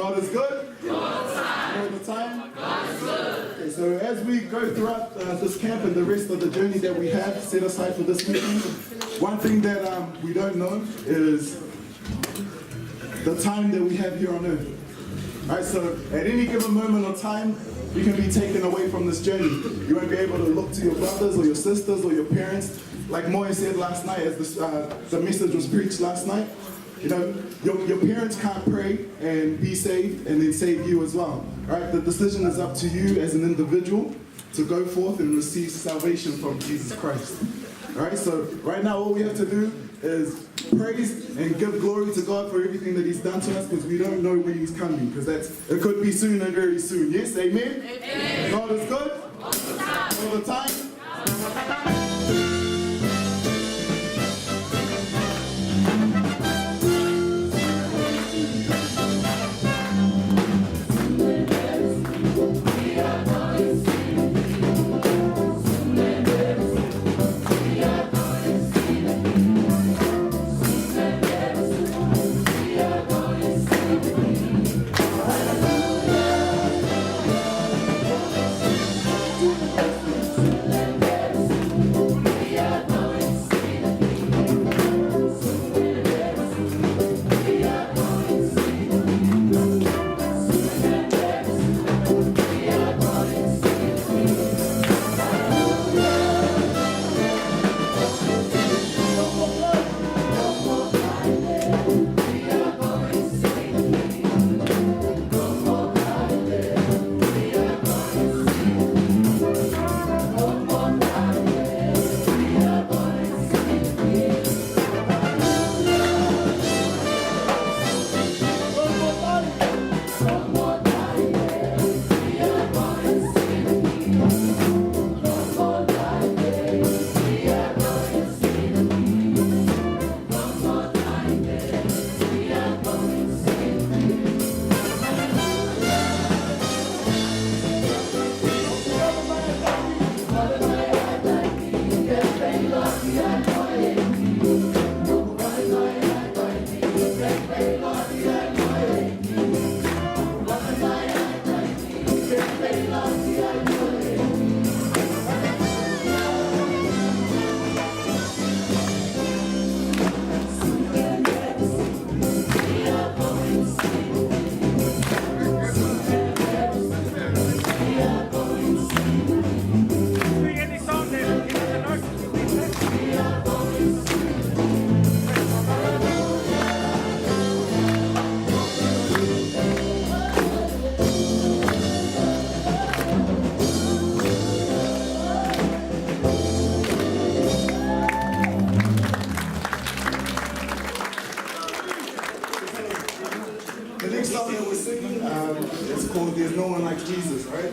God is good? All the time? Okay, so as we go throughout this camp and the rest of the journey that we have set aside for this meeting, one thing that we don't know is the time that we have here on earth. All right, so at any given moment of time, you can be taken away from this journey. You won't be able to look to your brothers or your sisters or your parents. Like Moya said last night, as the message was preached last night, you know, your parents can't pray and be saved and then save you as well. All right, the decision is up to you as an individual to go forth and receive salvation from Jesus Christ. All right, so right now all we have to do is praise and give glory to God for everything that He's done to us, because we don't know when He's coming, because it could be soon and very soon. Yes, amen? Amen. God is good all the time. The next song that we're singing is called There's No One Like Jesus, right?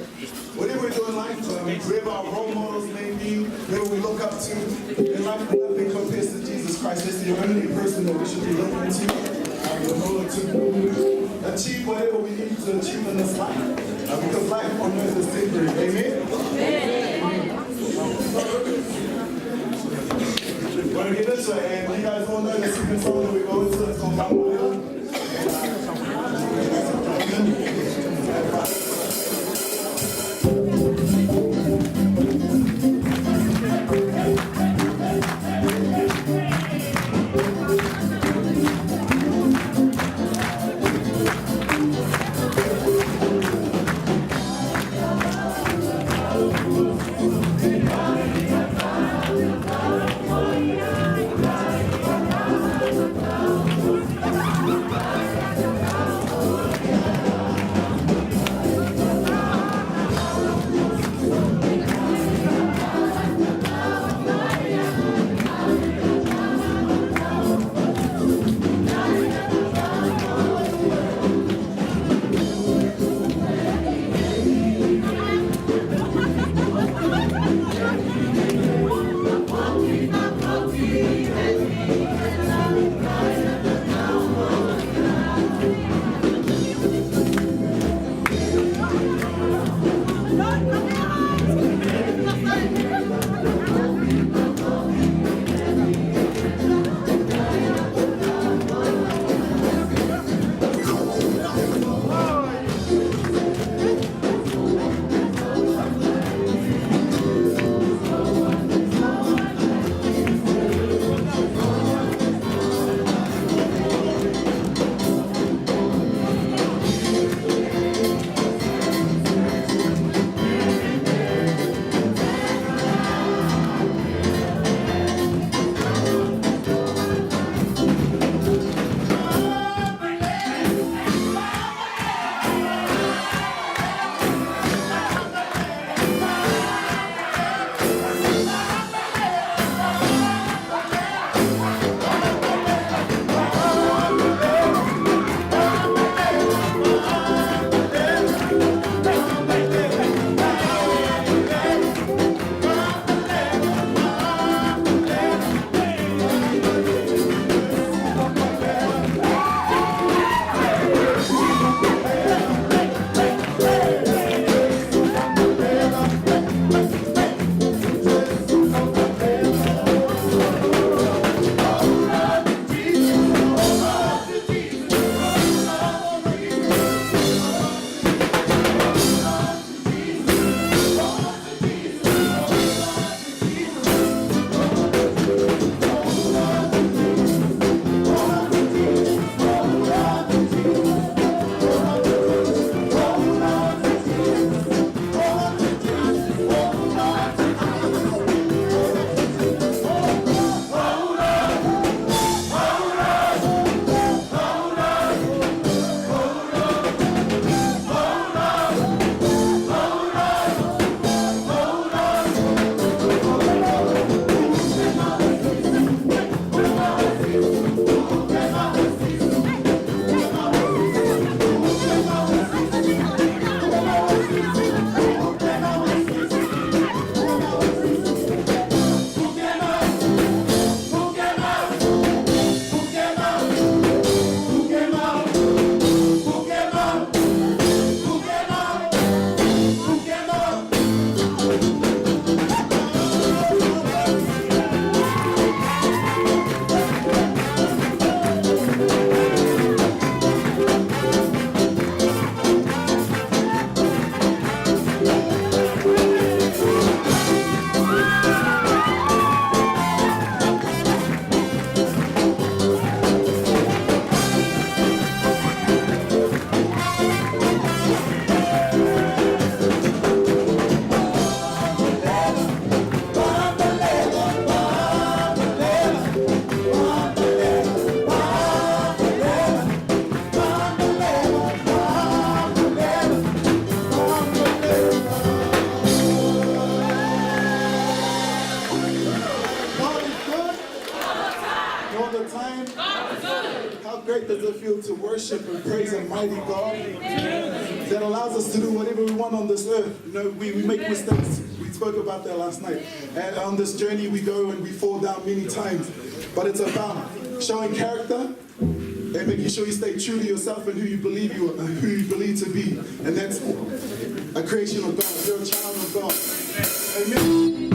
Whatever we do in life, whoever our role models may be, whoever we look up to, in life nothing compares to Jesus Christ. This is the only person that we should be looking to in order to achieve whatever we need to achieve in this life. Because life on earth is temporary. Amen? We're going to get into it, and you guys all know the secret song that we go into. It's called Mama. able to worship and praise a mighty God that allows us to do whatever we want on this earth. You know, we make mistakes. We spoke about that last night. And on this journey we go and we fall down many times. But it's about showing character and making sure you stay true to yourself and who you believe to be. And that's a creation of God. You're a child of God. Amen.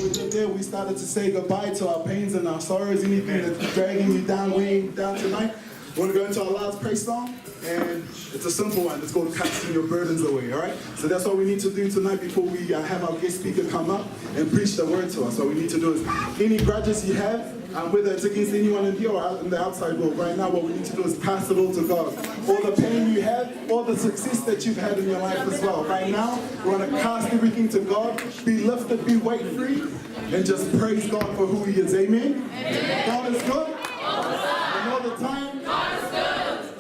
we did there, we started to say goodbye to our pains and our sorrows, anything that's dragging you down, weighing you down tonight. We're going to go into our last praise song, and it's a simple one. It's called Casting Your Burdens Away, all right? So that's what we need to do tonight before we have our guest speaker come up and preach the word to us. What we need to do is, any grudges you have, whether it's against anyone in here or out in the outside world, right now what we need to do is pass it all to God. All the pain you have, all the success that you've had in your life as well. Right now, we're going to cast everything to God, be lifted, be weight-free, and just praise God for who He is. Amen? Amen. God is good. And all the time, God is good.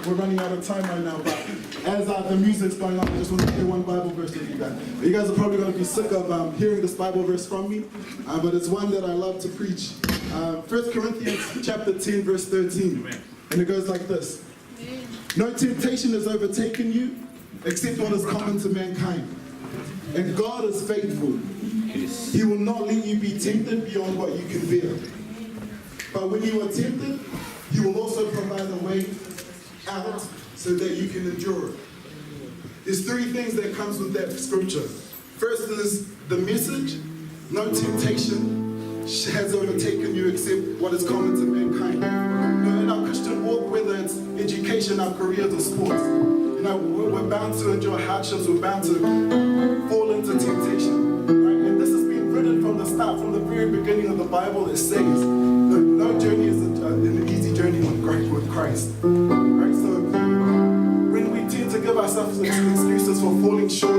We're running out of time right now, but as the music's going on, I just want to hear one Bible verse with you guys. You guys are probably going to be sick of hearing this Bible verse from me, but it's one that I love to preach. 1 Corinthians chapter 10, verse 13. And it goes like this. No temptation has overtaken you, except what is common to mankind. And God is faithful. He will not let you be tempted beyond what you can bear. But when you are tempted, He will also so that you can endure it. There's three things that comes with that scripture. First is the message. No temptation has overtaken you except what is common to mankind. In our Christian walk, whether it's education, our careers, or sports, we're bound to endure hardships, we're bound to fall into temptation. Right? And this has been written from the start, from the very beginning of the Bible. It says, no journey is an easy journey with Christ. Right? So when we tend to give ourselves excuses for falling short,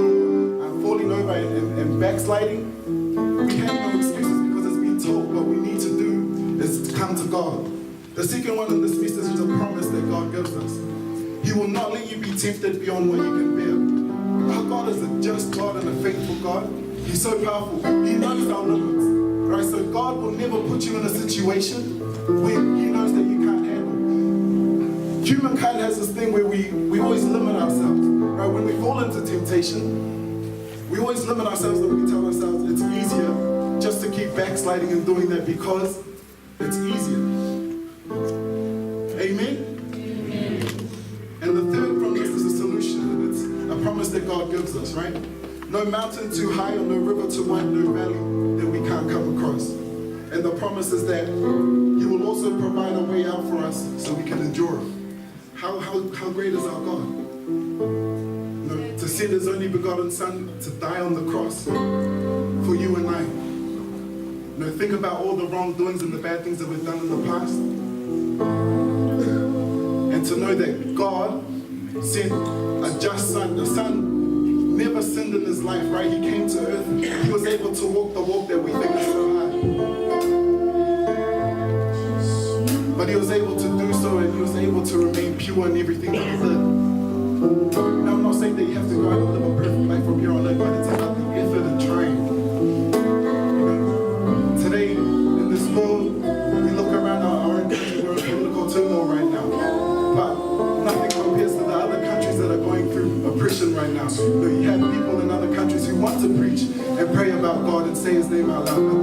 falling over and backsliding, we have no excuses because it's been told. What we need to do is to come to God. The second one in this message is a promise that God gives us. He will not let you be tempted beyond what you can bear. Our God is a just God and a faithful God. He's so powerful. He knows our limits. Right? So God will never put you in a situation where He knows that you can't handle. Humankind has this thing where we always limit ourselves. Right? When we fall into temptation, we always limit ourselves and we tell ourselves it's easier just to keep backsliding and doing that because it's easier. Amen? And the third promise is a solution, and it's a promise that God gives us, right? No mountain too high or no river too wide, no valley that we can't come across. And the promise is that He will also provide a way out for us so we can endure it. How great is our God? To send His only begotten Son to die on the cross for you and I. Think about all the wrongdoings and the bad things that we've done in the past. And to know that God sent a just Son. The Son never sinned in His life, right? He came to earth. He was able to walk the walk that we think is so hard. But He was able to do so, and He was able to remain pure in everything that He did. Now, I'm not saying that you have to go out and live a perfect life from here on in, but it's about the effort and trying. Today, in this world, we look around our own country, we're in political turmoil right now. But nothing compares to the other countries that are going through oppression right now. You have people in other countries who want to preach and pray about God and say His name out loud, but